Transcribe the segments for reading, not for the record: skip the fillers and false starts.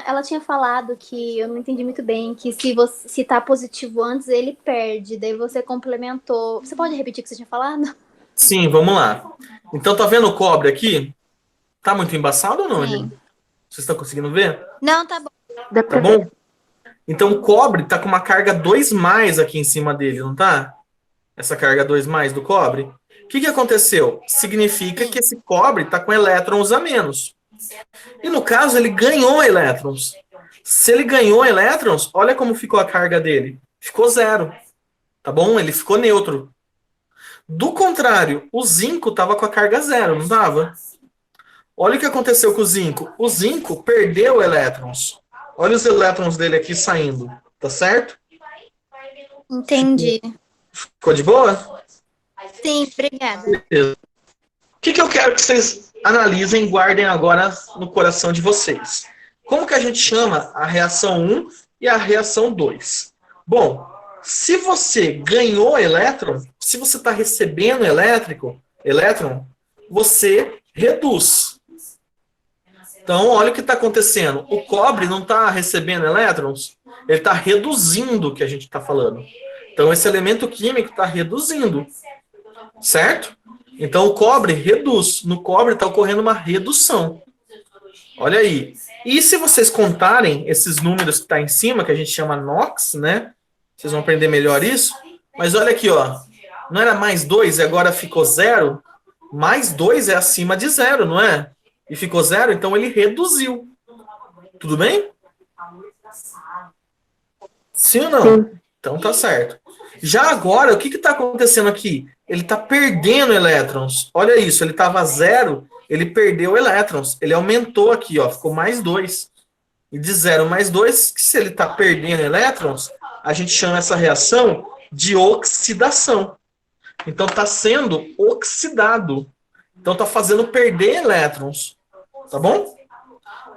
Ela tinha falado que eu não entendi muito bem, que se tá positivo antes, ele perde. Daí você complementou. Você pode repetir o que você tinha falado? Sim, vamos lá. Então, tá vendo o cobre aqui? Tá muito embaçado ou não, gente? Sim. Vocês estão conseguindo ver? Não, tá bom. Dá Tá pra ver. bom? Então, o cobre tá com uma carga 2 mais aqui em cima dele, não tá? Essa carga 2 mais do cobre. O que que aconteceu? Significa que Sim. esse cobre tá com elétrons a menos. E no caso, ele ganhou elétrons. Se ele ganhou elétrons, olha como ficou a carga dele. Ficou zero. Tá bom? Ele ficou neutro. Do contrário, o zinco estava com a carga zero, não estava? Olha o que aconteceu com o zinco. O zinco perdeu elétrons. Olha os elétrons dele aqui saindo. Tá certo? Entendi. Ficou de boa? Sim, obrigada. Beleza. O que eu quero que vocês analisem e guardem agora no coração de vocês? Como que a gente chama a reação 1 e a reação 2? Bom, se você ganhou elétron, se você está recebendo elétron, você reduz. Então, olha o que está acontecendo. O cobre não está recebendo elétrons, ele está reduzindo o que a gente está falando. Então, esse elemento químico está reduzindo. Certo? Então, o cobre reduz. No cobre está ocorrendo uma redução. Olha aí. E se vocês contarem esses números que está em cima, que a gente chama NOx, né? Vocês vão aprender melhor isso. Mas olha aqui, ó. Não era mais 2 e agora ficou zero? Mais 2 é acima de zero, não é? E ficou zero, então ele reduziu. Tudo bem? Sim ou não? Sim. Então tá certo. Já agora, o que está acontecendo aqui? Ele está perdendo elétrons. Olha isso, ele estava zero, ele perdeu elétrons. Ele aumentou aqui, ó, ficou mais 2. E de 0 mais 2, se ele está perdendo elétrons, a gente chama essa reação de oxidação. Então está sendo oxidado. Então está fazendo perder elétrons. Tá bom?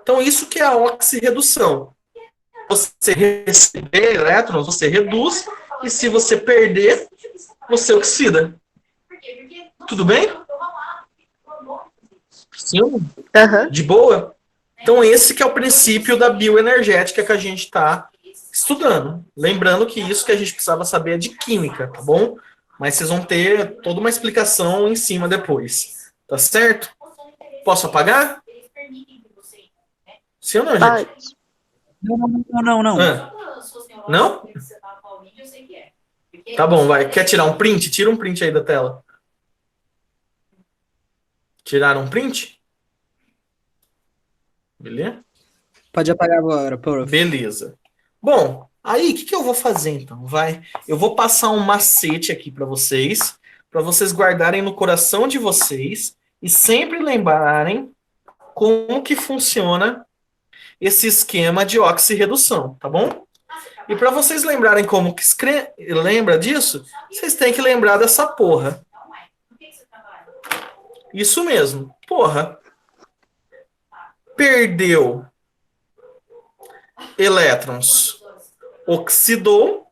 Então isso que é a oxirredução. Você receber elétrons, você reduz, e se você perder, você oxida. Tudo bem? Sim? Aham. De boa? Então esse que é o princípio da bioenergética que a gente está estudando. Lembrando que isso que a gente precisava saber é de química, tá bom? Mas vocês vão ter toda uma explicação em cima depois. Tá certo? Posso apagar? Sim ou não, gente? Pode. Não. Ah, não? Tá bom, vai. Quer tirar um print? Tira um print aí da tela. Tiraram um print? Beleza? Pode apagar agora, prof. Beleza. Bom, aí o que eu vou fazer então? Eu vou passar um macete aqui para vocês guardarem no coração de vocês e sempre lembrarem como que funciona esse esquema de oxirredução, tá bom? E para vocês lembrarem como que lembra disso, vocês têm que lembrar dessa porra. Isso mesmo, porra. Perdeu elétrons, oxidou,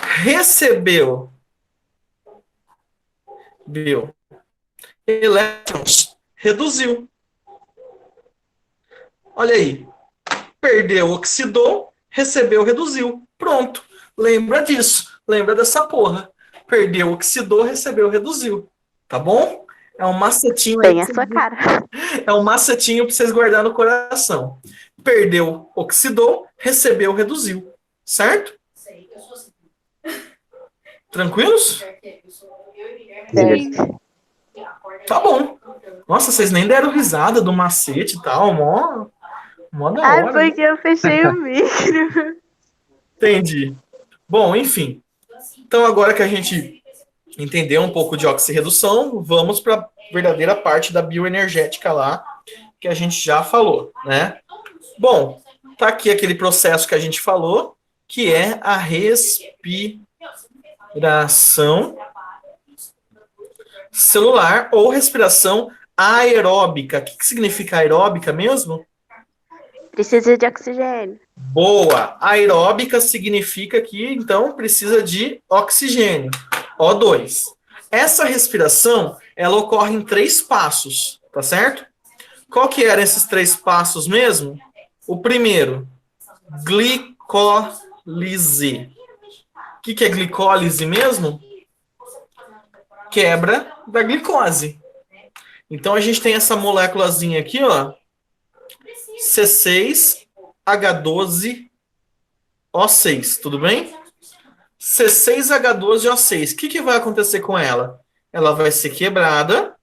recebeu elétrons, reduziu. Olha aí. Perdeu, oxidou, recebeu, reduziu. Pronto. Lembra disso. Lembra dessa porra. Perdeu, oxidou, recebeu, reduziu. Tá bom? É um macetinho aí. Bem a sua cara. É um macetinho para vocês guardar no coração. Perdeu, oxidou, recebeu, reduziu. Certo? Tranquilos? Certo. Tá bom. Nossa, vocês nem deram risada do macete e tal. Mó da Ai, hora. porque eu fechei o micro. Entendi. Bom, enfim. Então, agora que a gente entendeu um pouco de oxirredução, vamos para a verdadeira parte da bioenergética lá, que a gente já falou, né? Bom, tá aqui aquele processo que a gente falou, que é a respiração celular ou respiração aeróbica. O que significa aeróbica mesmo? Precisa de oxigênio. Boa! Aeróbica significa que, então, precisa de oxigênio, O2. Essa respiração, ela ocorre em 3 passos, tá certo? Qual que eram esses 3 passos mesmo? O primeiro, glicólise. O que é glicólise mesmo? Quebra da glicose. Então a gente tem essa moléculazinha aqui, ó, C6H12O6, tudo bem? C6H12O6. O que vai acontecer com ela? Ela vai ser quebrada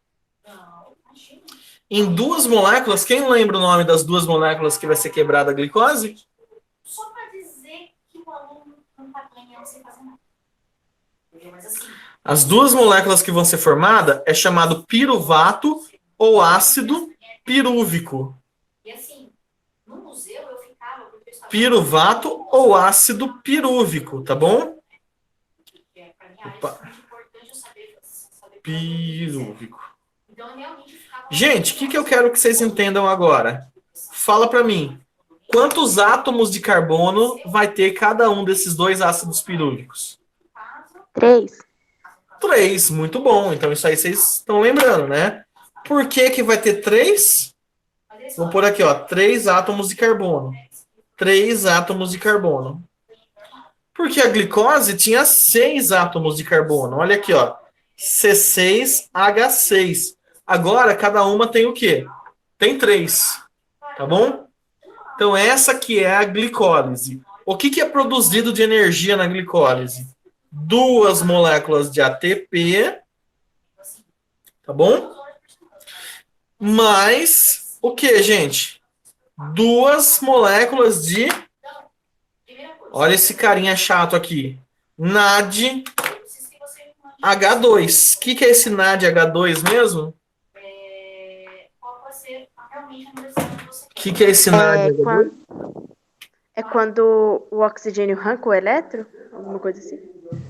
em 2 moléculas. Quem lembra o nome das 2 moléculas que vai ser quebrada a glicose? Só para dizer que o aluno não está ganhando sem fazer nada. Mas assim, As 2 moléculas que vão ser formadas é chamado piruvato ou ácido pirúvico. e assim, no museu eu ficava, porque eu estava Piruvato ou ácido pirúvico, tá bom? para mim, área Opa. é muito importante eu saber Pirúvico. Então, eu realmente ficava... Gente, o que eu quero que vocês entendam agora? Fala para mim. Quantos átomos de carbono vai ter cada um desses 2 ácidos pirúvicos? 3. 3, muito bom. Então isso aí vocês estão lembrando, né? Por que vai ter 3? Vou pôr aqui, ó, 3 átomos de carbono. 3 átomos de carbono. Porque a glicose tinha 6 átomos de carbono. Olha aqui, ó. C6H6. Agora, cada uma tem o quê? Tem 3. Tá bom? Então, essa que é a glicólise. O que é produzido de energia na glicólise? 2 moléculas de ATP. Tá bom? Mais o que, gente? 2 moléculas de... Olha esse carinha chato aqui. NADH2. O que é esse NADH2 mesmo? Qual vai ser realmente a universidade que você O que é esse NADH2? É quando o oxigênio arranca o elétron? Alguma coisa assim?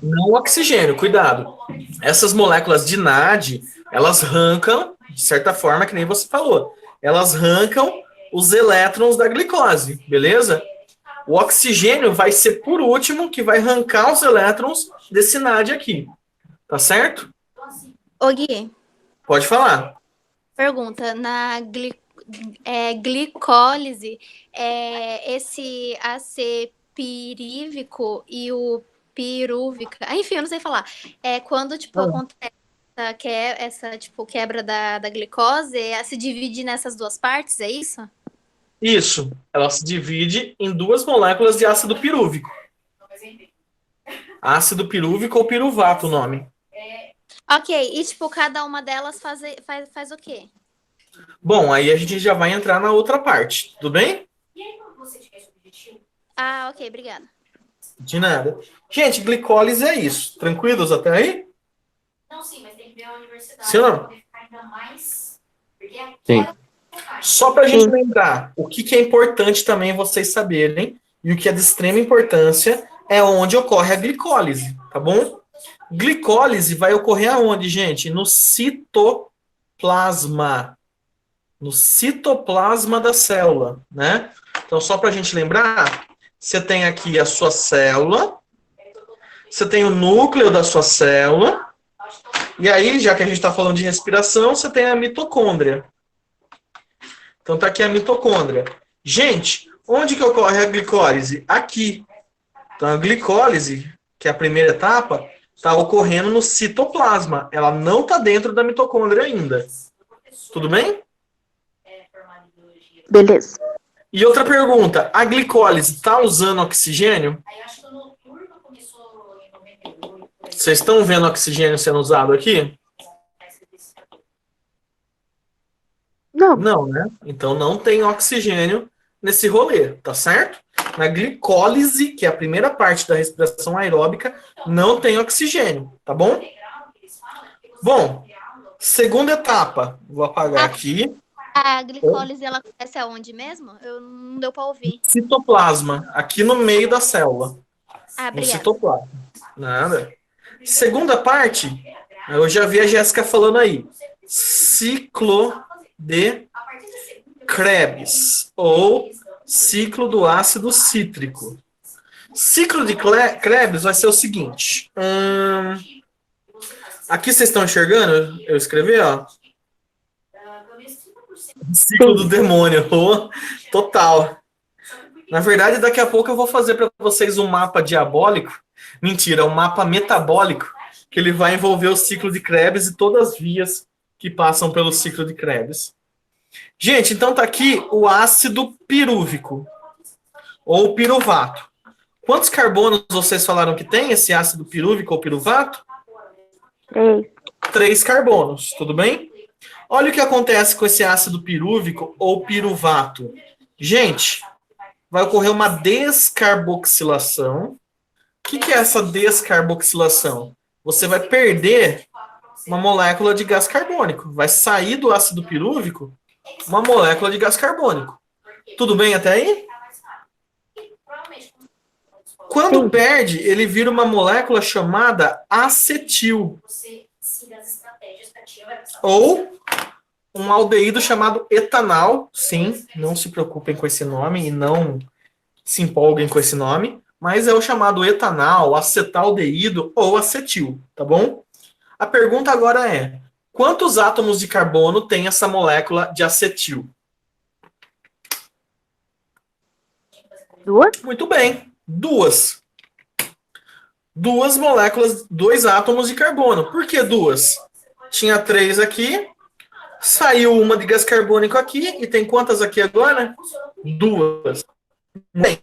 Não o oxigênio, cuidado. Essas moléculas de NAD, elas arrancam, de certa forma, que nem você falou, elas arrancam os elétrons da glicose, beleza? O oxigênio vai ser por último que vai arrancar os elétrons desse NAD aqui. Tá certo? Ô, Gui, Pode falar. pergunta, glicólise, esse AC pirívico e o pirúvica, enfim, eu não sei falar. É quando, tipo, acontece essa tipo, quebra da glicose, se divide nessas 2 partes, é isso? Isso. Ela se divide em 2 moléculas de ácido pirúvico. Ácido pirúvico ou piruvato o nome. Ok, e tipo, cada uma delas faz o quê? Bom, aí a gente já vai entrar na outra parte, tudo bem? E aí, quando você tiver esse objetivo, Ah, ok, obrigada. De nada. Gente, glicólise é isso. Tranquilos até aí? não, sim, mas tem que ver a universidade. Sim ou não? Pra poder ficar ainda mais. Porque é Sim. aquela. Só para a gente Sim. lembrar, o que é importante também vocês saberem, e o que é de extrema importância, é onde ocorre a glicólise, tá bom? Glicólise vai ocorrer aonde, gente? No citoplasma. No citoplasma da célula, né? Então, só para a gente lembrar, você tem aqui a sua célula, você tem o núcleo da sua célula, e aí, já que a gente está falando de respiração, você tem a mitocôndria. Então, tá aqui a mitocôndria. Gente, onde que ocorre a glicólise? Aqui. Então, a glicólise, que é a primeira etapa, está ocorrendo no citoplasma. Ela não está dentro da mitocôndria ainda. Tudo bem? Beleza. E outra pergunta, a glicólise está usando oxigênio? Aí eu acho que o noturno começou em 98. Vocês estão vendo oxigênio sendo usado aqui? Não. Não, né? Então não tem oxigênio nesse rolê, tá certo? Na glicólise, que é a primeira parte da respiração aeróbica, não tem oxigênio, tá bom? Bom, segunda etapa. Vou apagar aqui. A glicólise, ela acontece aonde mesmo? Eu não deu pra ouvir. Citoplasma, aqui no meio da célula. Ah, No obrigada. citoplasma. Nada. Segunda parte, eu já vi a Jéssica falando aí. Ciclo de Krebs, ou ciclo do ácido cítrico. Ciclo de Krebs vai ser o seguinte. Aqui vocês estão enxergando? Eu escrevi, ó. Ciclo do demônio. Oh, total. Na verdade, daqui a pouco eu vou fazer para vocês um mapa diabólico. Mentira, um mapa metabólico, que ele vai envolver o ciclo de Krebs e todas as vias que passam pelo ciclo de Krebs. Gente, então tá aqui o ácido pirúvico, ou piruvato. Quantos carbonos vocês falaram que tem esse ácido pirúvico ou piruvato? 3. 3 carbonos, tudo bem? Olha o que acontece com esse ácido pirúvico ou piruvato. Gente, vai ocorrer uma descarboxilação. O que é essa descarboxilação? Você vai perder uma molécula de gás carbônico. Vai sair do ácido pirúvico uma molécula de gás carbônico. Tudo bem até aí? Quando Sim. perde, ele vira uma molécula chamada acetil. Ou um aldeído chamado etanal. Sim, não se preocupem com esse nome e não se empolguem com esse nome. Mas é o chamado etanal, acetaldeído ou acetil, tá bom? A pergunta agora é: quantos átomos de carbono tem essa molécula de acetil? 2? Muito bem, 2. 2 moléculas, 2 átomos de carbono. Por que 2? Tinha 3 aqui, saiu uma de gás carbônico aqui, e tem quantas aqui agora? 2. Bem,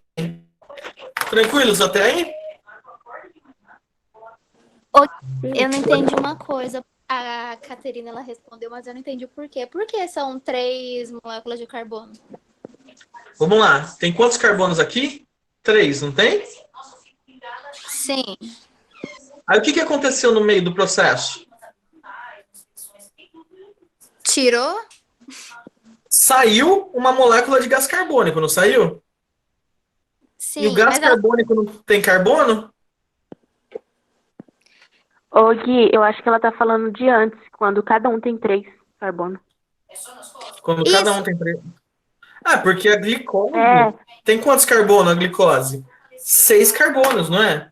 tranquilos até aí? Eu não entendi uma coisa. A Caterina, ela respondeu, mas eu não entendi o porquê. Por que são 3 moléculas de carbono? Vamos lá. Tem quantos carbonos aqui? 3, não tem? Sim. Aí o que aconteceu no meio do processo? Tirou? Saiu uma molécula de gás carbônico, não saiu? Sim. E o gás Mas ela... carbônico não tem carbono? Ô, Gui, eu acho que ela tá falando de antes, quando cada um tem 3 carbono. Quando Isso. cada um tem 3. Ah, porque a glicose... É. Tem quantos carbonos a glicose? 6 carbonos, não é?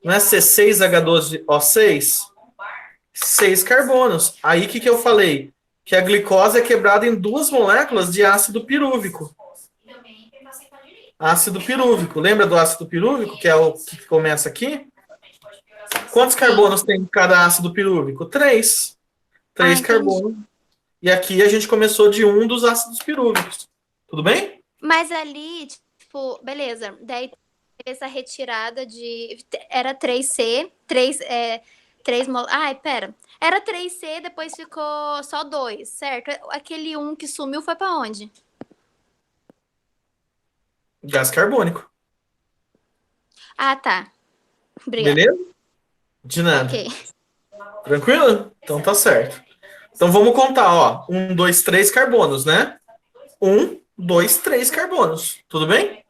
Não é C6H12O6? 6 carbonos. Aí o que eu falei? Que a glicose é quebrada em 2 moléculas de ácido pirúvico. Ácido pirúvico. Lembra do ácido pirúvico, que é o que começa aqui? Quantos carbonos tem cada ácido pirúvico? 3. 3 entendi. carbonos. E aqui a gente começou de um dos ácidos pirúvicos. Tudo bem? Mas ali, tipo, beleza. Daí essa retirada de... Era 3C, 3 Ai, pera. Era 3C, depois ficou só 2, certo? Aquele 1 que sumiu foi pra onde? Gás carbônico. Ah, tá. Obrigada. Beleza? De nada. Ok. Tranquilo? Então tá certo. Então vamos contar, ó. 1, 2, 3 carbonos, né? 1, 2, 3 carbonos. Tudo bem?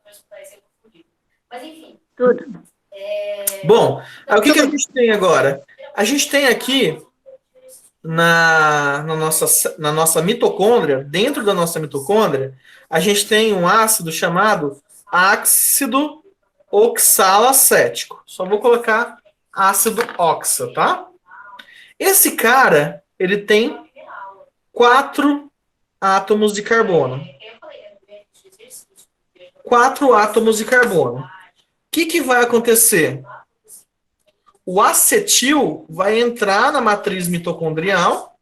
Tudo. Bom, aí o que a gente tem agora? A gente tem aqui na nossa mitocôndria, dentro da nossa mitocôndria, a gente tem um ácido chamado ácido oxalacético. Só vou colocar ácido oxa, tá? Esse cara, ele tem 4 átomos de carbono. 4 átomos de carbono. O que vai acontecer? O acetil vai entrar na matriz mitocondrial,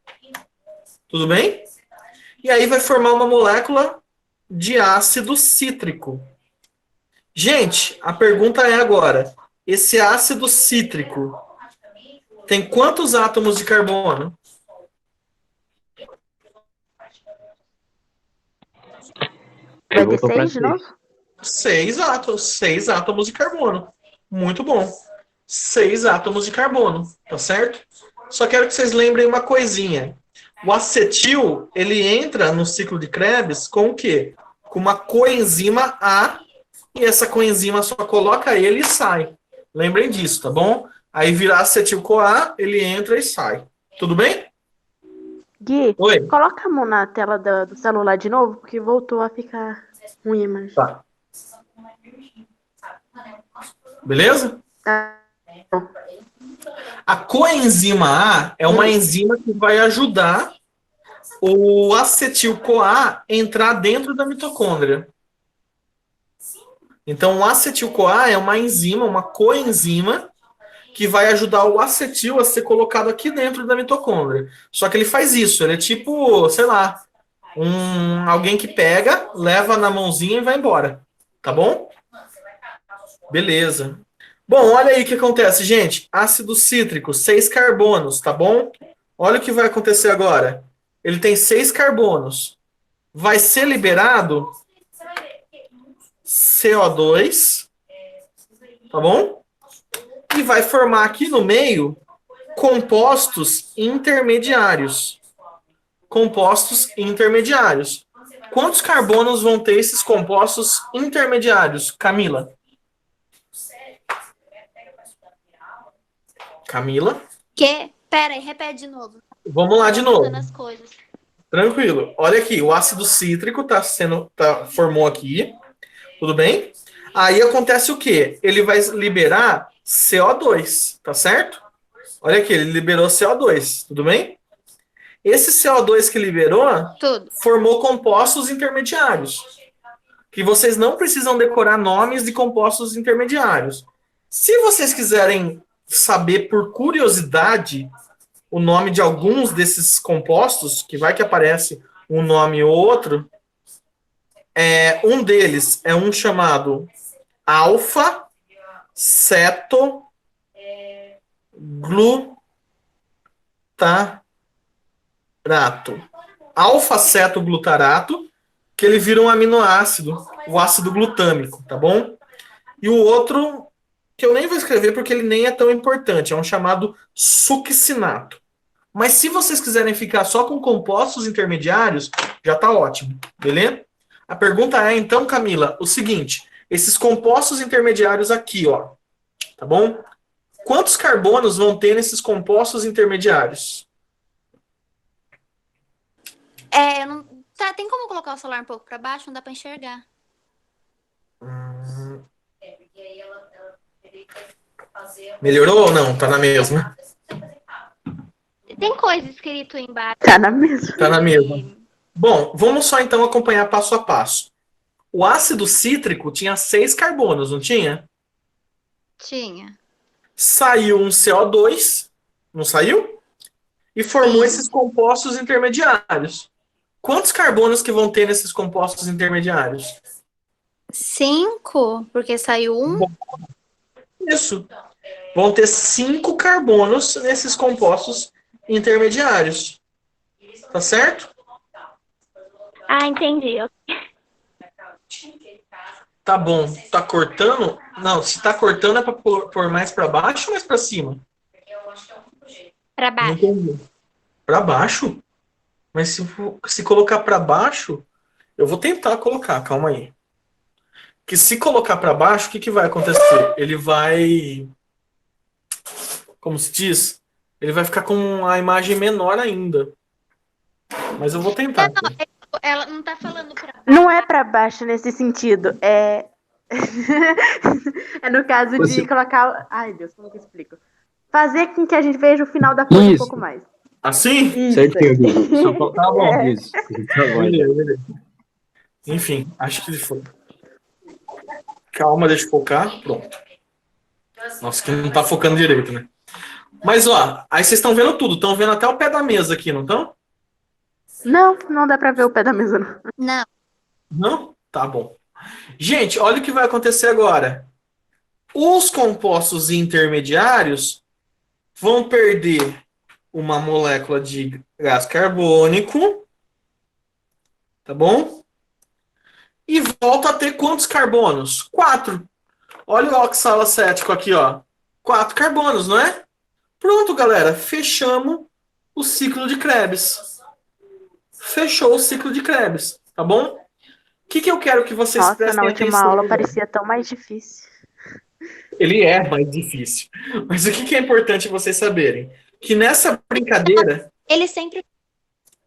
tudo bem? E aí vai formar uma molécula de ácido cítrico. Gente, a pergunta é agora, esse ácido cítrico tem quantos átomos de carbono? Vai ter 6 de novo? 6 átomos, 6 átomos de carbono. Muito bom. 6 átomos de carbono, tá certo? Só quero que vocês lembrem uma coisinha. O acetil, ele entra no ciclo de Krebs com o quê? Com uma coenzima A, e essa coenzima só coloca ele e sai. Lembrem disso, tá bom? Aí virar acetil-CoA, ele entra e sai. Tudo bem? Gui, Oi. coloca a mão na tela do celular de novo, porque voltou a ficar ruim a imagem. Tá. Beleza? Tá. A coenzima A é uma enzima que vai ajudar o acetil-CoA entrar dentro da mitocôndria. Então, o acetil-CoA é uma enzima, uma coenzima, que vai ajudar o acetil a ser colocado aqui dentro da mitocôndria. Só que ele faz isso, ele é tipo, sei lá, alguém que pega, leva na mãozinha e vai embora. Tá bom? Beleza. Bom, olha aí o que acontece, gente. Ácido cítrico, 6 carbonos, tá bom? Olha o que vai acontecer agora. Ele tem 6 carbonos. Vai ser liberado CO2, tá bom? E vai formar aqui no meio compostos intermediários. Compostos intermediários. Quantos carbonos vão ter esses compostos intermediários, Camila? Camila? Pera aí, repete de novo. Vamos lá de novo. Anotando as coisas. Tranquilo. Olha aqui, o ácido cítrico formou aqui. Tudo bem? Aí acontece o quê? Ele vai liberar CO2, tá certo? Olha aqui, ele liberou CO2, tudo bem? Esse CO2 que liberou Tudo. formou compostos intermediários. Que vocês não precisam decorar nomes de compostos intermediários. Se vocês quiserem saber por curiosidade o nome de alguns desses compostos, que vai que aparece um nome ou outro, um deles é um chamado alfa-cetoglutarato. Alfa-cetoglutarato, que ele vira um aminoácido, o ácido glutâmico, tá bom? E o outro, que eu nem vou escrever porque ele nem é tão importante, é um chamado succinato. Mas se vocês quiserem ficar só com compostos intermediários, já tá ótimo, beleza? A pergunta é, então, Camila, o seguinte, esses compostos intermediários aqui, ó, tá bom? Quantos carbonos vão ter nesses compostos intermediários? Tem como colocar o celular um pouco para baixo? Não dá para enxergar. Melhorou ou não? Tá na mesma? Tem coisa escrito embaixo. Tá na mesma. Tá na mesma. Bom, vamos só então acompanhar passo a passo. O ácido cítrico tinha 6 carbonos, não tinha? Tinha. Saiu um CO2, não saiu? E formou Sim. esses compostos intermediários. Quantos carbonos que vão ter nesses compostos intermediários? 5, porque saiu um. Isso. Vão ter 5 carbonos nesses compostos intermediários. Tá certo? Ah, entendi. Tá bom. Tá cortando? Não, se tá cortando é para pôr mais para baixo ou mais para cima? Para Não baixo. entendi. Para baixo? Mas se colocar para baixo, eu vou tentar colocar, calma aí. Que se colocar para baixo, o que vai acontecer? Ele vai, como se diz? Ele vai ficar com a imagem menor ainda. Mas eu vou tentar. Ela não tá falando para baixo. Não é pra baixo nesse sentido. É no caso de Você- colocar. Ai, Deus, como que eu explico? Fazer com que a gente veja o final da folha um Isso. pouco mais. Assim? Isso. Certinho, Gui. Só falta a mão, isso. Tá bom. Beleza, beleza. Enfim, acho que foi. Calma, deixa eu focar. Pronto. Nossa, que não tá focando direito, né? Mas, ó, aí vocês estão vendo tudo. Estão vendo até o pé da mesa aqui, não estão? Não dá pra ver o pé da mesa, não. Não. Não? Tá bom. Gente, olha o que vai acontecer agora. Os compostos intermediários vão perder uma molécula de gás carbônico, tá bom? E volta a ter quantos carbonos? 4. Olha o oxalacético aqui, ó. 4 carbonos, não é? Pronto, galera. Fechamos o ciclo de Krebs. Fechou o ciclo de Krebs, tá bom? O que eu quero que vocês Nossa, prestem na última atenção aula agora? parecia tão mais difícil. Ele é mais difícil. Mas o que é importante vocês saberem? Que nessa brincadeira... Ele sempre.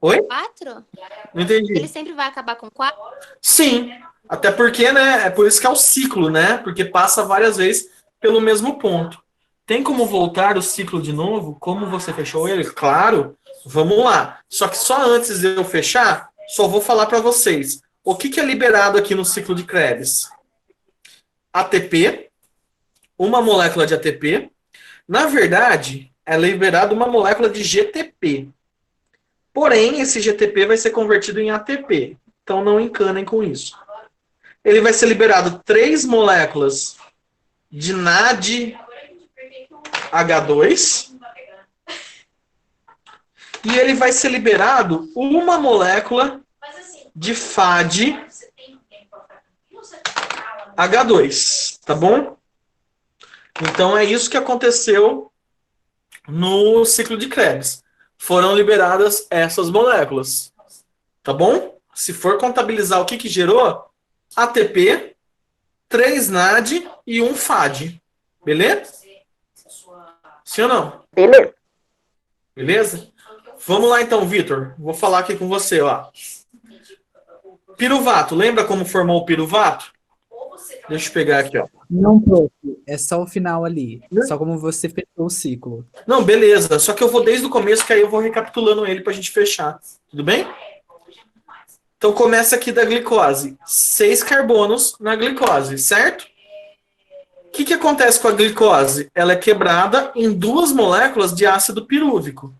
Oi? 4? Não entendi. Ele sempre vai acabar com 4? Sim. Até porque, né? É por isso que é o ciclo, né? Porque passa várias vezes pelo mesmo ponto. Tem como voltar o ciclo de novo? Como você fechou ele? Claro. Vamos lá. Só que só antes de eu fechar, só vou falar para vocês. O que é liberado aqui no ciclo de Krebs? ATP, uma molécula de ATP. Na verdade, é liberado uma molécula de GTP. Porém, esse GTP vai ser convertido em ATP. Então, não encanem com isso. Ele vai ser liberado 3 moléculas de NADH2. E ele vai ser liberado uma molécula de FADH2. Tá bom? Então, é isso que aconteceu no ciclo de Krebs. Foram liberadas essas moléculas. Tá bom? Se for contabilizar o que gerou, ATP, 3 NAD e 1 FAD. Beleza? Sim ou não? Beleza. Beleza? Vamos lá então, Vitor. Vou falar aqui com você, ó. Piruvato. Lembra como formou o piruvato? Deixa eu pegar aqui, ó. Não, prof. É só o final ali. Só como você fechou o ciclo. Não, beleza. Só que eu vou desde o começo, que aí eu vou recapitulando ele pra gente fechar. Tudo bem? Então começa aqui da glicose. 6 carbonos na glicose, certo? O que acontece com a glicose? Ela é quebrada em 2 moléculas de ácido pirúvico.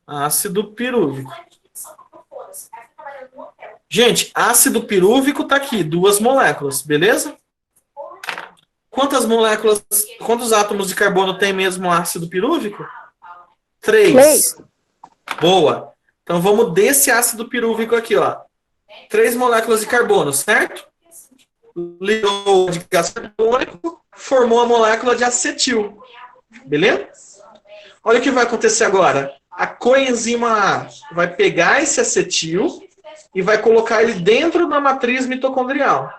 Ácido pirúvico. Gente, ácido pirúvico tá aqui, 2 moléculas, beleza? Quantos átomos de carbono tem mesmo ácido pirúvico? 3. Boa. Então vamos desse ácido pirúvico aqui, ó. 3 moléculas de carbono, certo? Ligou de gás carbônico, formou a molécula de acetil. Beleza? Olha o que vai acontecer agora. A coenzima A vai pegar esse acetil e vai colocar ele dentro da matriz mitocondrial.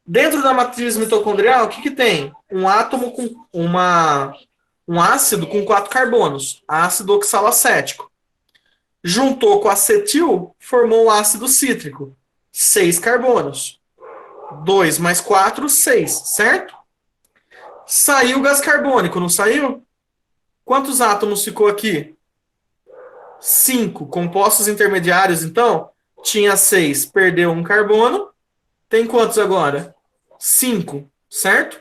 Dentro da matriz mitocondrial, o que tem? Um átomo com um ácido com 4 carbonos, ácido oxalacético. Juntou com acetil, formou um ácido cítrico, 6 carbonos. 2 mais 4, 6, certo? Saiu o gás carbônico, não saiu? Quantos átomos ficou aqui? 5. Compostos intermediários, então, tinha 6, perdeu um carbono. Tem quantos agora? 5, certo?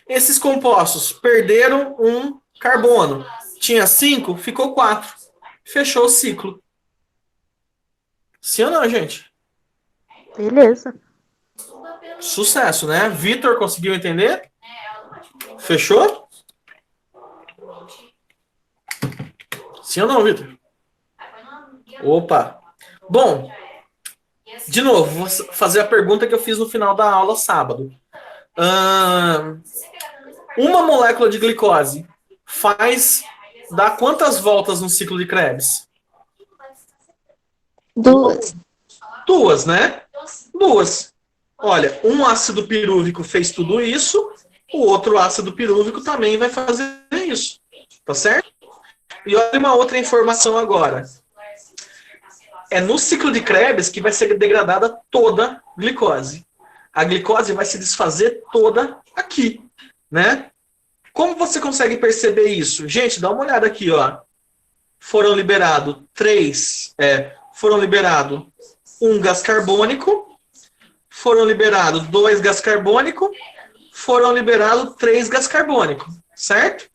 Esses compostos perderam um carbono. Tinha 5, ficou 4. Fechou o ciclo. Sim ou não, gente? Beleza. Sucesso, né? Vitor, conseguiu entender? Fechou? Sim ou não, Vitor? Opa. Bom, de novo, vou fazer a pergunta que eu fiz no final da aula sábado. Uma molécula de glicose dá quantas voltas no ciclo de Krebs? 2. 2, né? 2. Olha, um ácido pirúvico fez tudo isso, o outro ácido pirúvico também vai fazer isso. Tá certo? E olha uma outra informação agora. É no ciclo de Krebs que vai ser degradada toda glicose. A glicose vai se desfazer toda aqui, né? Como você consegue perceber isso? Gente, dá uma olhada aqui, ó. Foram liberados 1 gás carbônico, foram liberados 2 gás carbônico, foram liberados 3 gás carbônico, certo?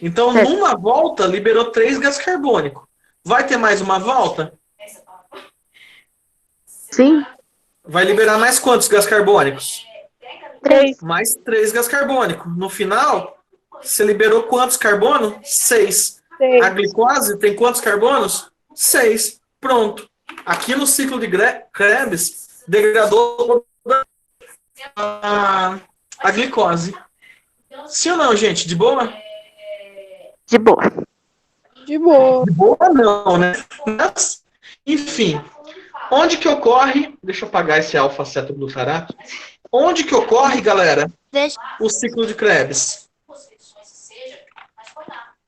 Então, numa volta, liberou 3 gás carbônico. Vai ter mais uma volta? Sim. Vai liberar mais quantos gás carbônicos? 3. Mais 3 gás carbônicos. No final, você liberou quantos carbonos? 6. A glicose tem quantos carbonos? 6. Pronto. Aqui no ciclo de Krebs, degradou a glicose. Sim ou não, gente? De boa? De boa. De boa. De boa não, né? Mas, enfim, onde que ocorre... Deixa eu apagar esse alfa-cetoglutarato. Onde que ocorre, galera, o ciclo de Krebs?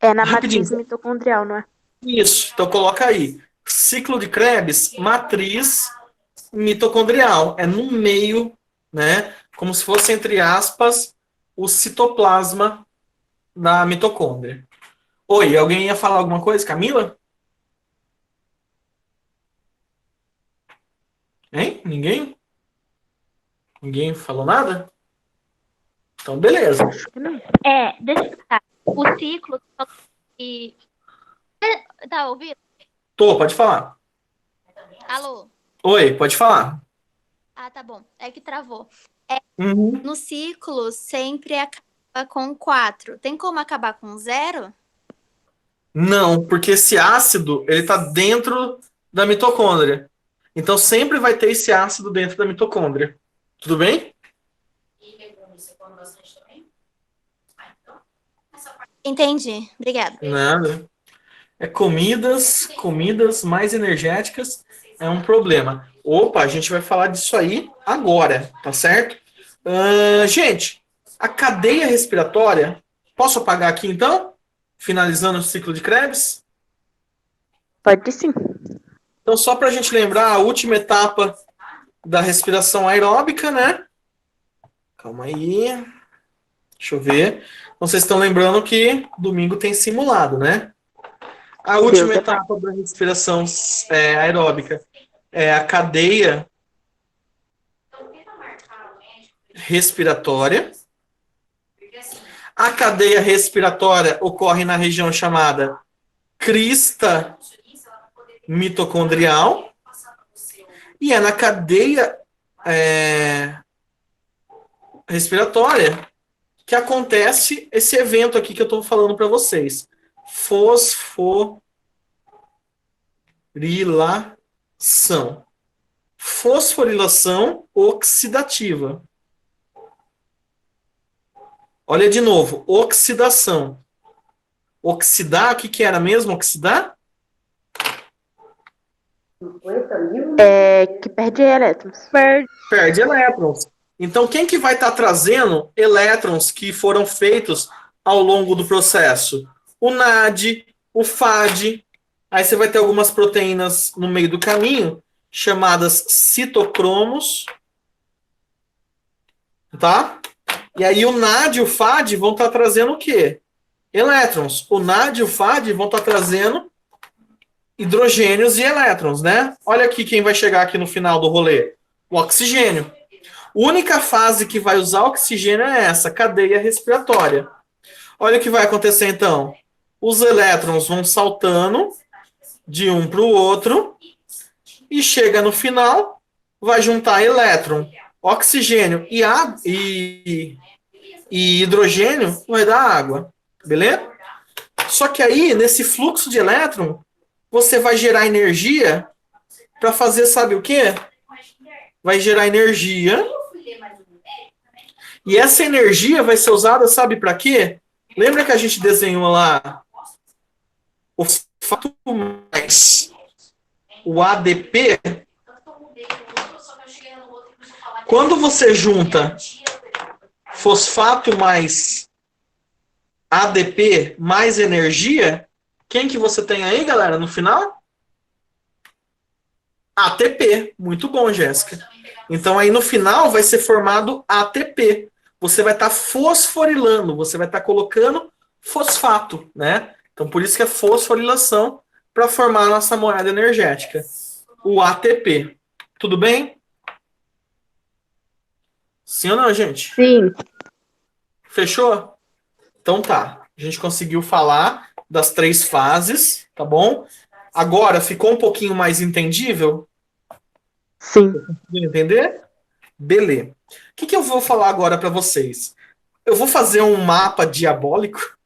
É na Rapidinho. matriz mitocondrial, não é? Isso, então coloca aí. Ciclo de Krebs, matriz mitocondrial. É no meio, né? Como se fosse, entre aspas, o citoplasma da mitocôndria. Oi, alguém ia falar alguma coisa? Camila? Hein? Ninguém? Ninguém falou nada? Então, beleza. Acho que não. Deixa eu explicar. O ciclo e... Tá ouvindo? Tô, pode falar. Alô? Oi, pode falar. Ah, tá bom. É que travou. Uhum. No ciclo, sempre acaba com 4. Tem como acabar com 0? Não, porque esse ácido, ele tá dentro da mitocôndria. Então, sempre vai ter esse ácido dentro da mitocôndria. Tudo bem? Entendi. Obrigada. Nada. É comidas mais energéticas é um problema. Opa, a gente vai falar disso aí agora, tá certo? Gente, a cadeia respiratória. Posso apagar aqui então? Finalizando o ciclo de Krebs? Pode sim. Então, só para a gente lembrar a última etapa da respiração aeróbica, né? Calma aí. Deixa eu ver. Então, vocês estão lembrando que domingo tem simulado, né? A última Deus é pai. etapa da respiração aeróbica é a cadeia respiratória. A cadeia respiratória ocorre na região chamada crista mitocondrial. E é na cadeia respiratória que acontece esse evento aqui que eu estou falando para vocês. Fosforilação. Fosforilação oxidativa. Olha de novo, oxidação. Oxidar, o que era mesmo oxidar? Que perde elétrons. Perde elétrons. Então, quem que vai estar trazendo elétrons que foram feitos ao longo do processo? O NAD, o FAD. Aí você vai ter algumas proteínas no meio do caminho, chamadas citocromos. Tá? E aí o NAD e o FAD vão estar trazendo o quê? Elétrons. O NAD e o FAD vão estar trazendo hidrogênios e elétrons, né? Olha aqui quem vai chegar aqui no final do rolê. O oxigênio. A única fase que vai usar oxigênio é essa, cadeia respiratória. Olha o que vai acontecer então. Os elétrons vão saltando de um para o outro e chega no final, vai juntar elétron, oxigênio e hidrogênio, vai dar água. Beleza? Só que aí, nesse fluxo de elétron, você vai gerar energia para fazer, sabe o quê? Vai gerar energia. E essa energia vai ser usada, sabe para quê? Lembra que a gente desenhou lá o fosfato mais o ADP? Quando você junta fosfato mais ADP mais energia, quem que você tem aí, galera, no final? ATP. Muito bom, Jéssica. Então, aí no final vai ser formado ATP. Você vai estar fosforilando, você vai estar colocando fosfato, né? Então, por isso que é fosforilação para formar a nossa moeda energética. O ATP. Tudo bem? Sim ou não, gente? Sim. Fechou? Então tá. A gente conseguiu falar das 3 fases, tá bom? Agora, ficou um pouquinho mais entendível? Sim. Conseguiu entender? Beleza. O que eu vou falar agora para vocês? Eu vou fazer um mapa diabólico,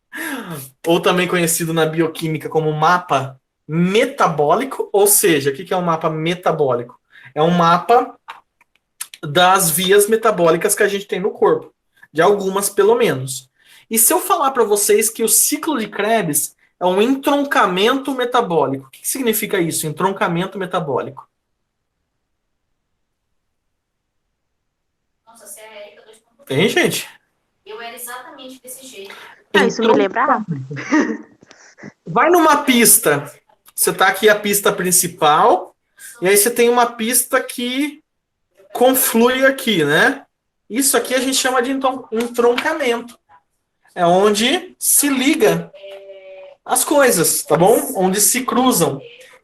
ou também conhecido na bioquímica como mapa metabólico, ou seja, o que é um mapa metabólico? É um mapa das vias metabólicas que a gente tem no corpo, de algumas pelo menos. E se eu falar para vocês que o ciclo de Krebs é um entroncamento metabólico, o que significa isso, entroncamento metabólico? Nossa, você é a Erika 2.0. Tem, gente? Eu era exatamente desse jeito. Isso me lembra. Vai numa pista. Você tá aqui a pista principal, e aí você tem uma pista que conflui aqui, né? Isso aqui a gente chama de entroncamento. É onde se liga as coisas, tá bom? Onde se cruzam.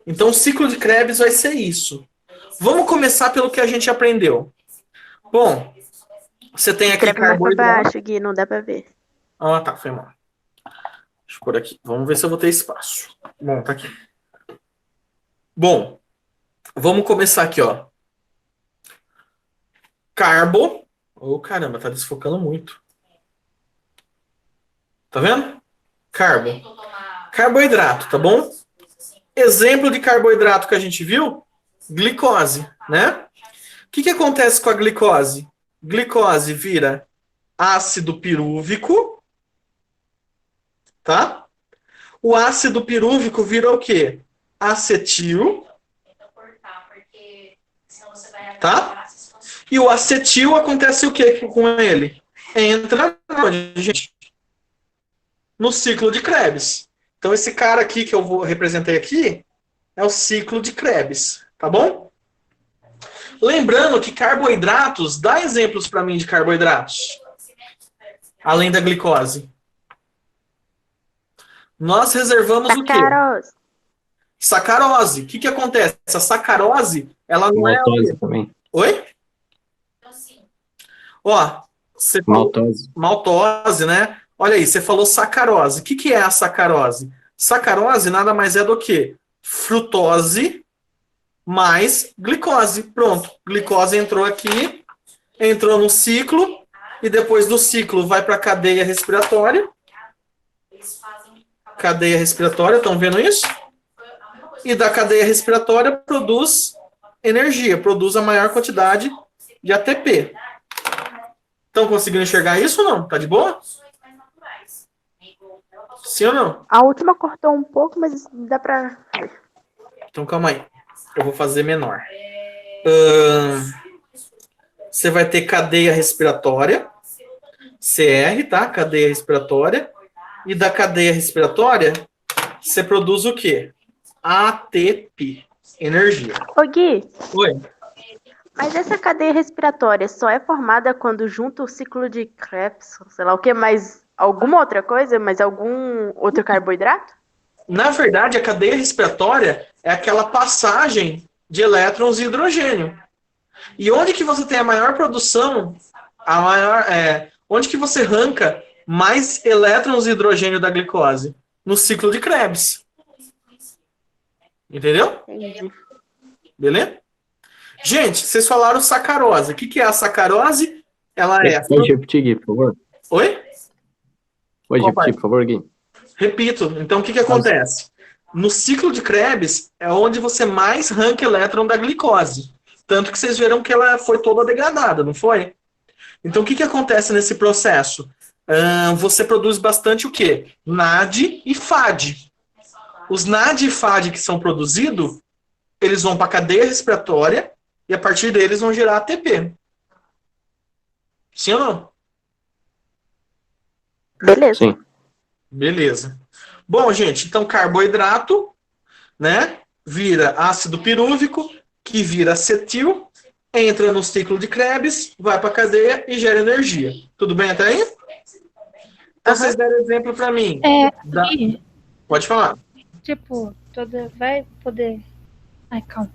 Então, o ciclo de Krebs vai ser isso. Vamos começar pelo que a gente aprendeu. Bom, você tem aqui Escreve mais pra carboidrato. baixo, Gui, não dá pra ver. Ah, tá, foi mal. Deixa eu pôr aqui. Vamos ver se eu vou ter espaço. Bom, tá aqui. Bom, vamos começar aqui, ó. Carbo. Oh, caramba, tá desfocando muito. Tá vendo? Carbo. Carboidrato, tá bom? Exemplo de carboidrato que a gente viu? Glicose, né? O que acontece com a glicose? Glicose vira ácido pirúvico, tá? O ácido pirúvico vira o quê? Acetil, tá? E o acetil acontece o quê com ele? Entra onde, gente? No ciclo de Krebs. Então esse cara aqui que eu representei aqui é o ciclo de Krebs, tá bom? Lembrando que carboidratos, dá exemplos para mim de carboidratos, além da glicose. Nós reservamos o quê? Sacarose. Sacarose. O que acontece? Essa sacarose, ela não é... Maltose também. Oi? Ó, você falou Maltose. maltose, né? Olha aí, você falou sacarose. O que é a sacarose? Sacarose nada mais é do que frutose mais glicose. Pronto. Glicose entrou aqui, entrou no ciclo, e depois do ciclo vai para a cadeia respiratória. Cadeia respiratória, estão vendo isso? E da cadeia respiratória produz energia, produz a maior quantidade de ATP. Estão conseguindo enxergar isso ou não? Tá de boa? Sim ou não? A última cortou um pouco, mas dá pra... Então calma aí. Eu vou fazer menor. Você vai ter cadeia respiratória. CR, tá? Cadeia respiratória. E da cadeia respiratória, você produz o quê? ATP. Energia. Ô, Gui, Oi. mas essa cadeia respiratória só é formada quando junta o ciclo de Krebs, sei lá o que, mais alguma outra coisa, mais algum outro carboidrato? Na verdade, a cadeia respiratória é aquela passagem de elétrons e hidrogênio. E onde que você tem a maior produção, onde que você arranca mais elétrons e hidrogênio da glicose? No ciclo de Krebs. Entendeu? Entendi. Beleza? Gente, vocês falaram sacarose. O que é a sacarose? Ela é... Pode repetir, Gui, por favor? Oi? Pode Qual repetir, por favor, Gui? Repito. Então, o que acontece? No ciclo de Krebs é onde você mais arranca elétron da glicose. Tanto que vocês viram que ela foi toda degradada, não foi? Então, o que acontece nesse processo? Você produz bastante o quê? NAD e FAD. Os NAD e FAD que são produzidos, eles vão para a cadeia respiratória e a partir deles vão gerar ATP. Sim ou não? Beleza. Sim. Beleza. Bom, gente, então carboidrato, né, vira ácido pirúvico, que vira acetil, entra no ciclo de Krebs, vai para a cadeia e gera energia. Tudo bem até aí? Então, vocês deram exemplo para mim. Gui, Pode falar. tipo, vai poder. Ai, calma.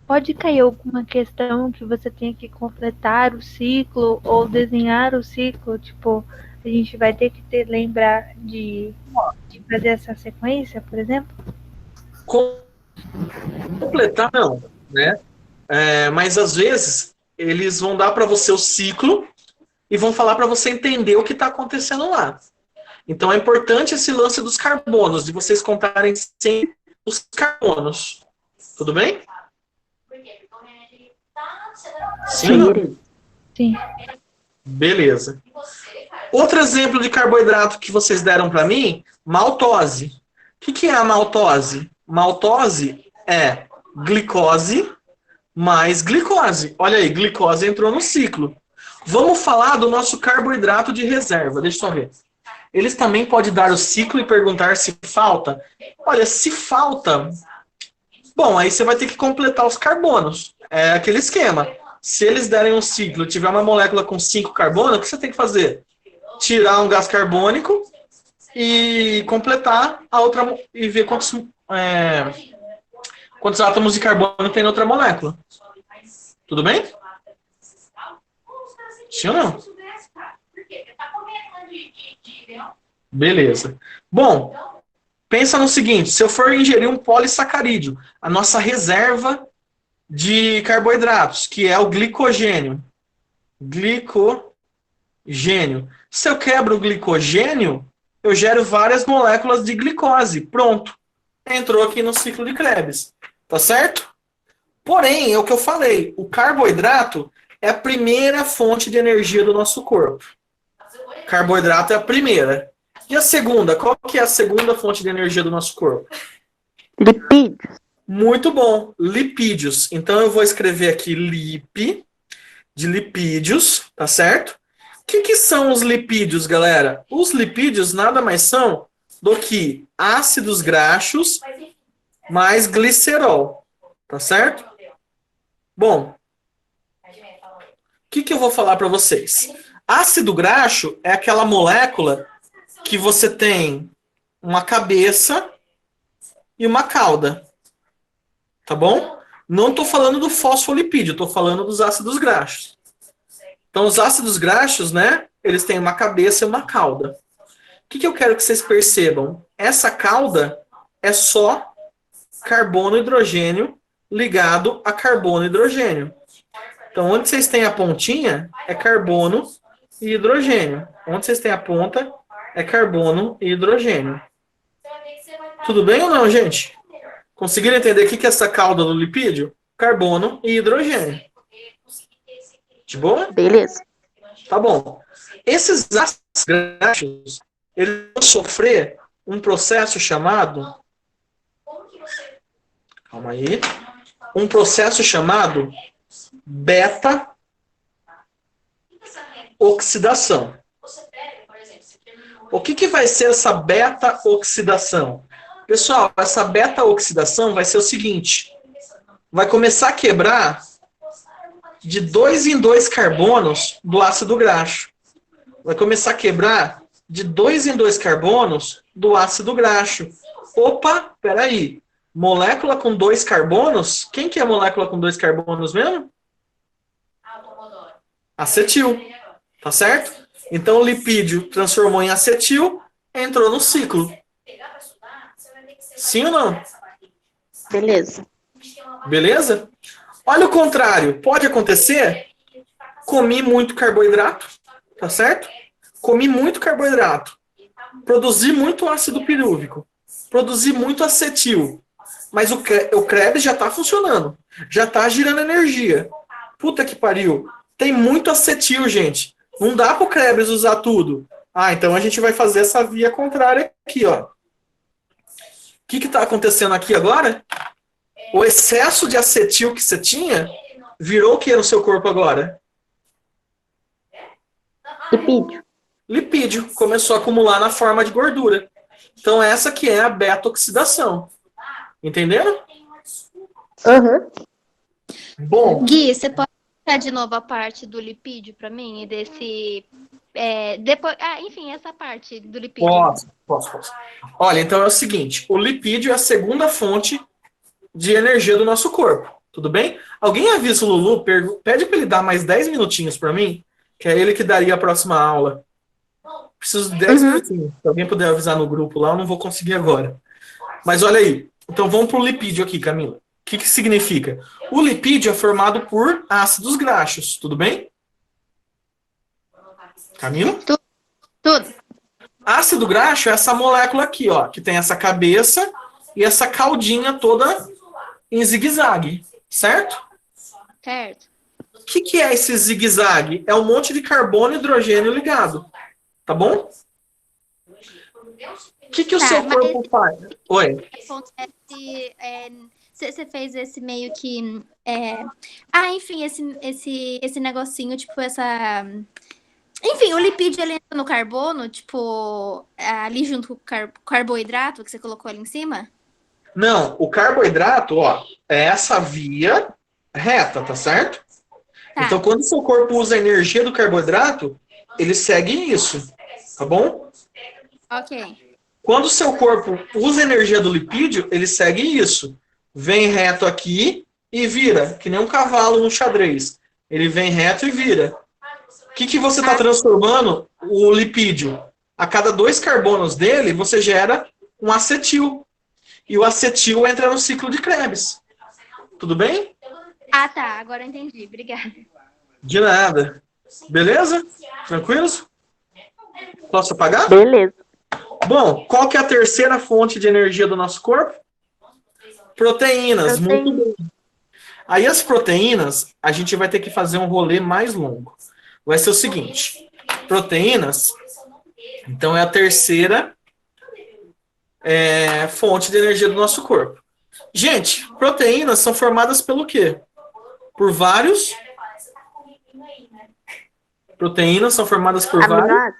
Pode cair alguma questão que você tenha que completar o ciclo ou desenhar o ciclo, tipo, a gente vai ter que lembrar de fazer essa sequência, por exemplo? Completar não, né? Mas às vezes eles vão dar para você o ciclo e vão falar para você entender o que está acontecendo lá. Então é importante esse lance dos carbonos, de vocês contarem sempre os carbonos. Tudo bem? Sim. Sim. Beleza. Outro exemplo de carboidrato que vocês deram para mim, maltose. O que é a maltose? Maltose é glicose mais glicose. Olha aí, glicose entrou no ciclo. Vamos falar do nosso carboidrato de reserva. Deixa eu só ver. Eles também podem dar o ciclo e perguntar se falta. Olha, se falta... Bom, aí você vai ter que completar os carbonos. É aquele esquema. Se eles derem um ciclo e tiver uma molécula com 5 carbonos, o que você tem que fazer? Tirar um gás carbônico e completar a outra e ver quantos átomos de carbono tem na outra molécula. Tudo bem? Sim ou não? Beleza. Bom, pensa no seguinte, se eu for ingerir um polissacarídeo, a nossa reserva de carboidratos, que é o glicogênio. Se eu quebro o glicogênio, eu gero várias moléculas de glicose. Pronto. Entrou aqui no ciclo de Krebs. Tá certo? Porém, é o que eu falei, o carboidrato é a primeira fonte de energia do nosso corpo. Carboidrato é a primeira. E a segunda? Qual que é a segunda fonte de energia do nosso corpo? Lipídios. Muito bom. Lipídios. Então eu vou escrever aqui de lipídios, tá certo? O que são os lipídios, galera? Os lipídios nada mais são do que ácidos graxos mais glicerol, tá certo? Bom, o que eu vou falar para vocês? Ácido graxo é aquela molécula que você tem uma cabeça e uma cauda. Tá bom? Não estou falando do fosfolipídio, estou falando dos ácidos graxos. Então, os ácidos graxos, né? Eles têm uma cabeça e uma cauda. O que eu quero que vocês percebam? Essa cauda é só carbono e hidrogênio ligado a carbono e hidrogênio. Então, onde vocês têm a pontinha, é carbono e hidrogênio. Onde vocês têm a ponta, é carbono e hidrogênio. Tudo bem ou não, gente? Conseguiram entender o que é essa cauda do lipídio? Carbono e hidrogênio. De boa? Beleza. Tá bom. Esses ácidos graxos, eles vão sofrer um processo chamado... Calma aí. Um processo chamado beta-oxidação. O que vai ser essa beta-oxidação? Pessoal, essa beta-oxidação vai ser o seguinte. Vai começar a quebrar de 2 em 2 carbonos do ácido graxo. Vai começar a quebrar de 2 em 2 carbonos do ácido graxo. Opa, peraí. Molécula com 2 carbonos? Quem que é molécula com 2 carbonos mesmo? Acetil. Tá certo? Então o lipídio transformou em acetil, entrou no ciclo. Sim ou não? Beleza. Beleza? Olha o contrário. Pode acontecer? Comi muito carboidrato, tá certo? Comi muito carboidrato. Produzi muito ácido pirúvico. Produzi muito acetil. Mas o Krebs já está funcionando. Já está girando energia. Puta que pariu. Tem muito acetil, gente. Não dá para o Krebs usar tudo. Ah, então a gente vai fazer essa via contrária aqui, ó. O que está acontecendo aqui agora? O excesso de acetil que você tinha virou o que no seu corpo agora? Lipídio. Lipídio. Começou a acumular na forma de gordura. Então essa que é a beta-oxidação. Entenderam? Uhum. Bom. Gui, você pode explicar de novo a parte do lipídio para mim? E desse... depois, enfim, essa parte do lipídio. Posso. Olha, então é o seguinte. O lipídio é a segunda fonte de energia do nosso corpo. Tudo bem? Alguém avisa o Lulu, pede para ele dar mais 10 minutinhos para mim, que é ele que daria a próxima aula. Preciso de 10 minutinhos. Se alguém puder avisar no grupo lá, eu não vou conseguir agora. Mas olha aí. Então vamos para o lipídio aqui, Camila. O que significa? O lipídio é formado por ácidos graxos. Tudo bem? Camila? Tudo. Ácido graxo é essa molécula aqui, ó, que tem essa cabeça e essa caudinha toda em zigue-zague, certo? Certo. O que é esse zigue-zague? É um monte de carbono e hidrogênio ligado. Tá bom? O que o seu corpo faz? Oi. Você fez esse meio que... enfim, esse negocinho, tipo, essa... Enfim, o lipídio ele entra no carbono, tipo, ali junto com o carboidrato que você colocou ali em cima? Não, o carboidrato, ó, é essa via reta, tá certo? Tá. Então, quando o seu corpo usa a energia do carboidrato, ele segue isso, tá bom? Ok. Quando o seu corpo usa a energia do lipídio, ele segue isso. Vem reto aqui e vira, que nem um cavalo no xadrez. Ele vem reto e vira. O que você está transformando o lipídio? A cada 2 carbonos dele, você gera um acetil. E o acetil entra no ciclo de Krebs. Tudo bem? Ah, tá. Agora eu entendi. Obrigada. De nada. Beleza? Tranquilos? Posso apagar? Beleza. Bom, qual que é a terceira fonte de energia do nosso corpo? Proteínas. Muito bem. Aí as proteínas, a gente vai ter que fazer um rolê mais longo. Vai ser o seguinte. Proteínas, então é a terceira fonte de energia do nosso corpo. Gente, proteínas são formadas pelo quê? Por vários... Proteínas são formadas por vários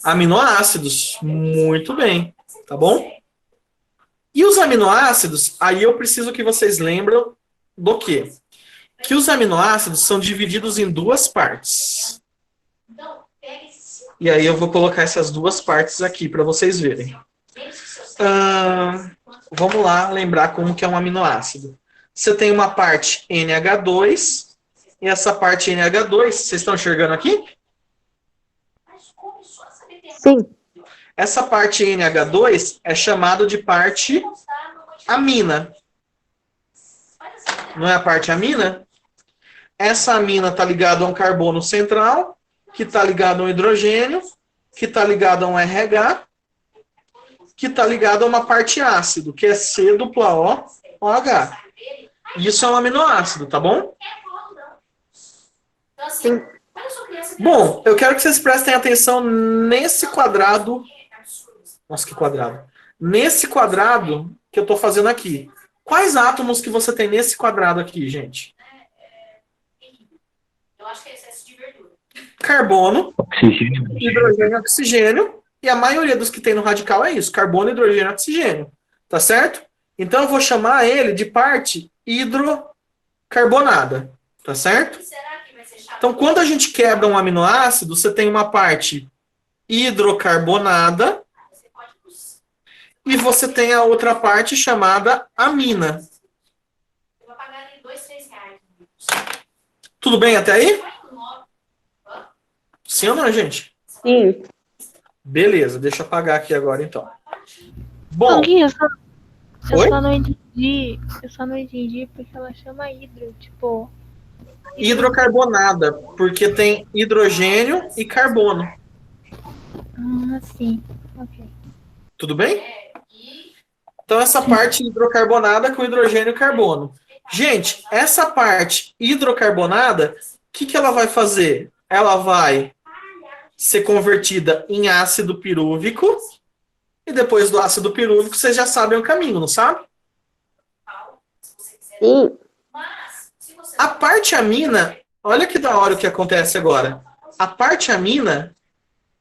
aminoácidos. Muito bem. Tá bom? E os aminoácidos, aí eu preciso que vocês lembrem do quê? Que os aminoácidos são divididos em 2 partes. E aí eu vou colocar essas 2 partes aqui para vocês verem. Vamos lá lembrar como que é um aminoácido. Você tem uma parte NH2 e essa parte NH2, vocês estão enxergando aqui? Sim. Essa parte NH2 é chamada de parte amina. Não é a parte amina? Essa amina está ligada a um carbono central, que está ligado a um hidrogênio, que está ligado a um RH, que está ligado a uma parte ácido, que é C-O-OH. Isso é um aminoácido, tá bom? Sim. Bom, eu quero que vocês prestem atenção nesse quadrado. Nossa, que quadrado. Nesse quadrado que eu estou fazendo aqui. Quais átomos que você tem nesse quadrado aqui, gente? Eu acho que é excesso de verdura. Carbono, Oxigênio. hidrogênio e oxigênio. E a maioria dos que tem no radical é isso. Carbono, hidrogênio e oxigênio. Tá certo? Então eu vou chamar ele de parte hidrocarbonada. Tá certo? Então quando a gente quebra um aminoácido, você tem uma parte hidrocarbonada e você tem a outra parte chamada amina. Eu vou pagar ali R$2, R$3. Tudo bem até aí? Sim ou não, gente? Sim. Beleza, deixa eu apagar aqui agora então. Bom, Gui, eu Oi? só não entendi. Eu só não entendi porque ela chama hidro, tipo. hidrocarbonada, porque tem hidrogênio e carbono. Ah, sim. Ok. Tudo bem? Então essa parte hidrocarbonada com hidrogênio e carbono. Gente, essa parte hidrocarbonada, o que ela vai fazer? Ela vai ser convertida em ácido pirúvico. E depois do ácido pirúvico, vocês já sabem o caminho, não sabe? Sim. A parte amina, olha que da hora o que acontece agora. A parte amina,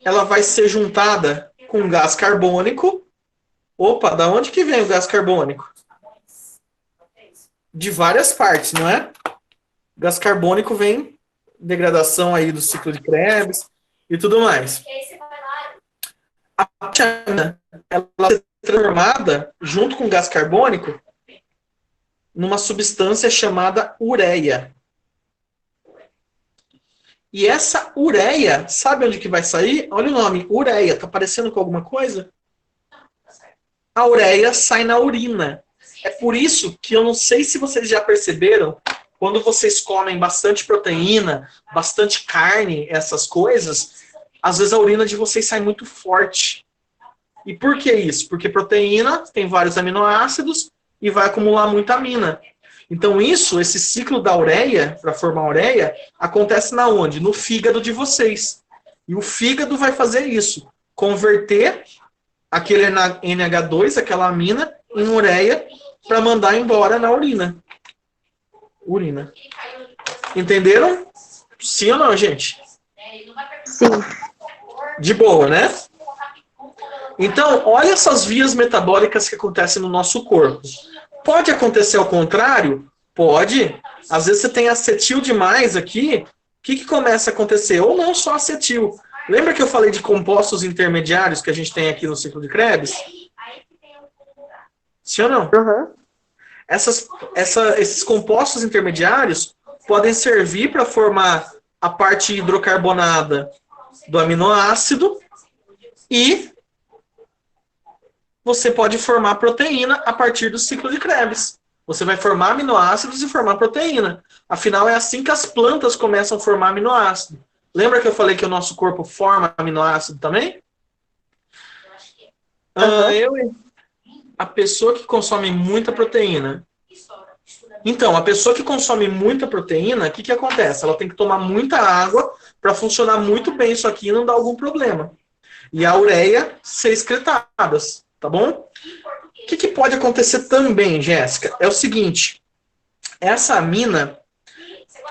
ela vai ser juntada com gás carbônico. Opa, da onde que vem o gás carbônico? De várias partes, não é? O gás carbônico vem degradação aí do ciclo de Krebs e tudo mais. A parte amina, ela vai ser transformada, junto com o gás carbônico, numa substância chamada ureia. E essa ureia, sabe onde que vai sair? Olha o nome, ureia. Tá parecendo com alguma coisa? A ureia sai na urina. É por isso que eu não sei se vocês já perceberam, quando vocês comem bastante proteína, bastante carne, essas coisas, às vezes a urina de vocês sai muito forte. E por que isso? Porque proteína tem vários aminoácidos e vai acumular muita amina. Então esse ciclo da ureia, para formar ureia, acontece na onde? No fígado de vocês. E o fígado vai fazer isso, converter aquele NH2, aquela amina, em ureia, para mandar embora na urina. Entenderam? Sim ou não, gente? Sim. De boa, né? Então, olha essas vias metabólicas que acontecem no nosso corpo. Pode acontecer ao contrário? Pode. Às vezes você tem acetil demais aqui. O que começa a acontecer? Ou não só acetil. Lembra que eu falei de compostos intermediários que a gente tem aqui no ciclo de Krebs? Sim ou não? Uhum. Esses compostos intermediários podem servir para formar a parte hidrocarbonada do aminoácido e você pode formar proteína a partir do ciclo de Krebs. Você vai formar aminoácidos e formar proteína. Afinal, é assim que as plantas começam a formar aminoácido. Lembra que eu falei que o nosso corpo forma aminoácido também? A pessoa que consome muita proteína. Então, a pessoa que consome muita proteína, o que acontece? Ela tem que tomar muita água para funcionar muito bem isso aqui e não dar algum problema. E a ureia ser excretadas, tá bom? O que pode acontecer também, Jéssica? É o seguinte, essa amina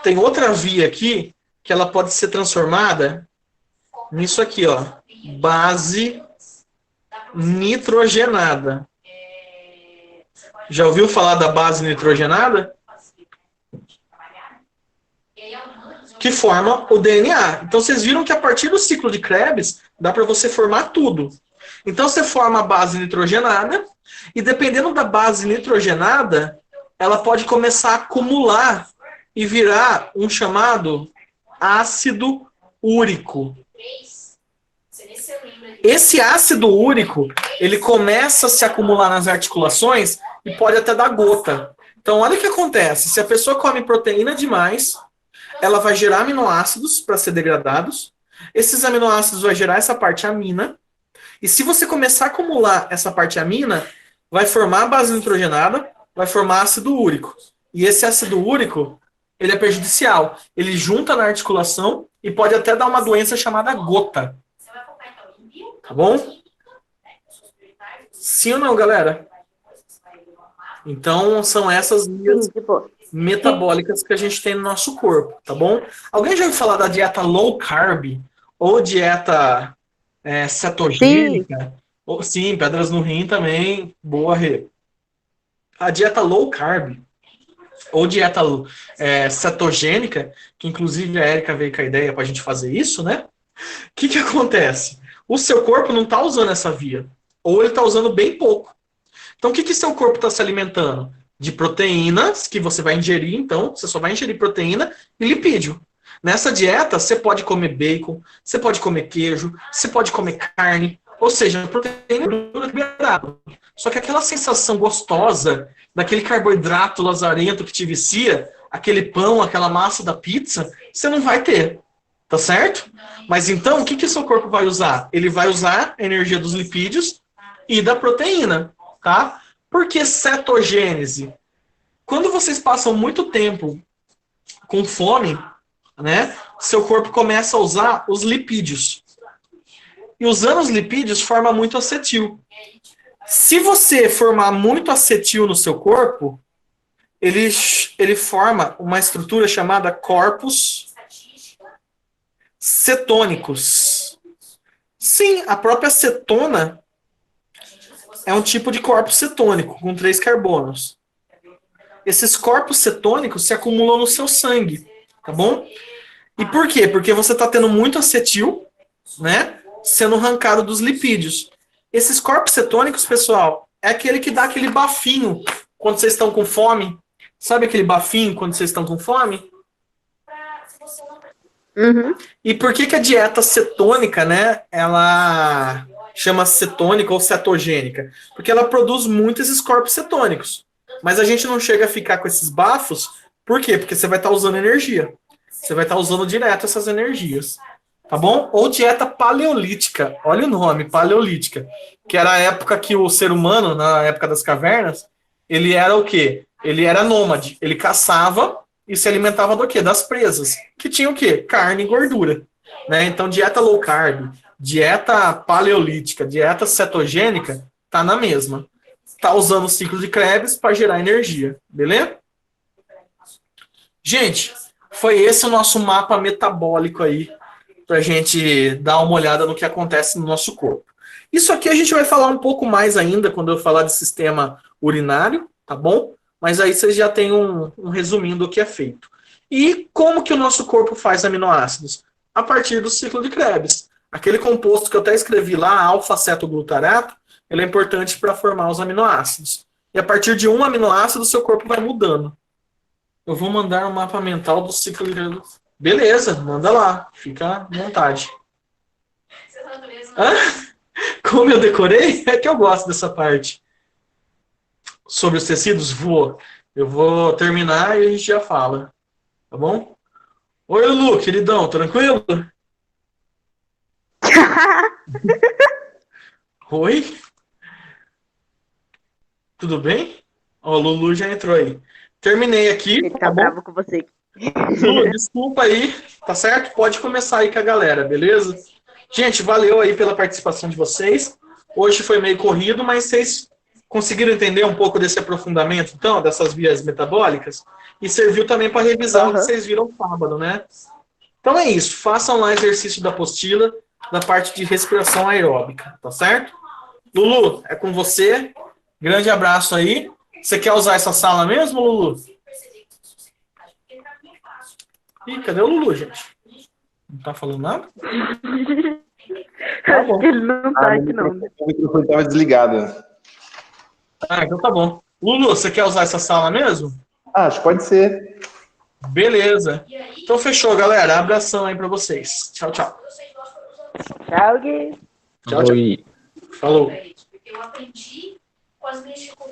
tem outra via aqui que ela pode ser transformada nisso aqui, ó, base nitrogenada. Já ouviu falar da base nitrogenada? Que forma o DNA. Então vocês viram que a partir do ciclo de Krebs dá para você formar tudo. Então você forma a base nitrogenada e dependendo da base nitrogenada, ela pode começar a acumular e virar um chamado ácido úrico. Esse ácido úrico, ele começa a se acumular nas articulações e pode até dar gota. Então, olha o que acontece. Se a pessoa come proteína demais, ela vai gerar aminoácidos para ser degradados. Esses aminoácidos vão gerar essa parte amina. E se você começar a acumular essa parte amina, vai formar a base nitrogenada, vai formar ácido úrico. E esse ácido úrico, ele é prejudicial. Ele junta na articulação e pode até dar uma doença chamada gota. Tá bom? Sim ou não, galera? Então, são essas vias metabólicas que a gente tem no nosso corpo, tá bom? Alguém já ouviu falar da dieta low carb? Ou dieta cetogênica? Sim, pedras no rim também. Boa, Rê. A dieta low carb, ou dieta cetogênica, que inclusive a Érica veio com a ideia para a gente fazer isso, né? O que acontece? O seu corpo não está usando essa via. Ou ele está usando bem pouco. Então, o que seu corpo está se alimentando? De proteínas, que você vai ingerir, então, você só vai ingerir proteína e lipídio. Nessa dieta, você pode comer bacon, você pode comer queijo, você pode comer carne, ou seja, proteína e gordura liberada. Só que aquela sensação gostosa daquele carboidrato lazarento que te vicia, aquele pão, aquela massa da pizza, você não vai ter. Tá certo? Mas então, o que seu corpo vai usar? Ele vai usar a energia dos lipídios e da proteína, tá? Por que cetogênese? Quando vocês passam muito tempo com fome, né, seu corpo começa a usar os lipídios. E usando os lipídios, forma muito acetil. Se você formar muito acetil no seu corpo, ele forma uma estrutura chamada corpos cetônicos. Sim, a própria cetona é um tipo de corpo cetônico, com 3 carbonos. Esses corpos cetônicos se acumulam no seu sangue, tá bom? E por quê? Porque você está tendo muito acetil, né, sendo arrancado dos lipídios. Esses corpos cetônicos, pessoal, é aquele que dá aquele bafinho quando vocês estão com fome. Sabe aquele bafinho quando vocês estão com fome? Uhum. E por que a dieta cetônica, né, ela chama cetônica ou cetogênica? Porque ela produz muito esses corpos cetônicos. Mas a gente não chega a ficar com esses bafos, por quê? Porque você vai estar usando energia. Você vai estar usando direto essas energias. Tá bom? Ou dieta paleolítica. Olha o nome, paleolítica. Que era a época que o ser humano, na época das cavernas, ele era o quê? Ele era nômade. Ele caçava e se alimentava do quê? Das presas. Que tinha o quê? Carne e gordura. Né? Então, dieta low carb, dieta paleolítica, dieta cetogênica, tá na mesma. Tá usando o ciclo de Krebs para gerar energia. Beleza? Gente, foi esse o nosso mapa metabólico aí, pra gente dar uma olhada no que acontece no nosso corpo. Isso aqui a gente vai falar um pouco mais ainda quando eu falar de sistema urinário, tá bom? Mas aí vocês já têm um resuminho do que é feito. E como que o nosso corpo faz aminoácidos? A partir do ciclo de Krebs. Aquele composto que eu até escrevi lá, alfa-cetoglutarato, ele é importante para formar os aminoácidos. E a partir de um aminoácido, seu corpo vai mudando. Eu vou mandar um mapa mental do ciclo de... Beleza, manda lá. Fica à vontade. Hã? Como eu decorei? É que eu gosto dessa parte. Sobre os tecidos, vou. Eu vou terminar e a gente já fala. Tá bom? Oi, Lulu, queridão, tranquilo? Oi? Tudo bem? Ó, o Lulu já entrou aí. Terminei aqui, Ele tá tá bom? bravo com você. Lulu, desculpa aí, tá certo? Pode começar aí com a galera, beleza? Gente, valeu aí pela participação de vocês. Hoje foi meio corrido, mas vocês conseguiram entender um pouco desse aprofundamento, então, dessas vias metabólicas? E serviu também para revisar o que vocês viram sábado, né? Então é isso. Façam lá exercício da apostila, da parte de respiração aeróbica, tá certo? Lulu, é com você. Grande abraço aí. Você quer usar essa sala mesmo, Lulu? Ih, cadê o Lulu, gente? Não tá falando nada? Tá Acho bom. que ele não tá aqui, não. O microfone estava desligado. Ah, então tá bom. Lulu, você quer usar essa sala mesmo? Acho que pode ser. Beleza. Então fechou, galera. Abração aí pra vocês. Tchau, tchau. Tchau, Gui. Tchau, tchau. Oi. Falou. Eu aprendi com as minhas dificuldades.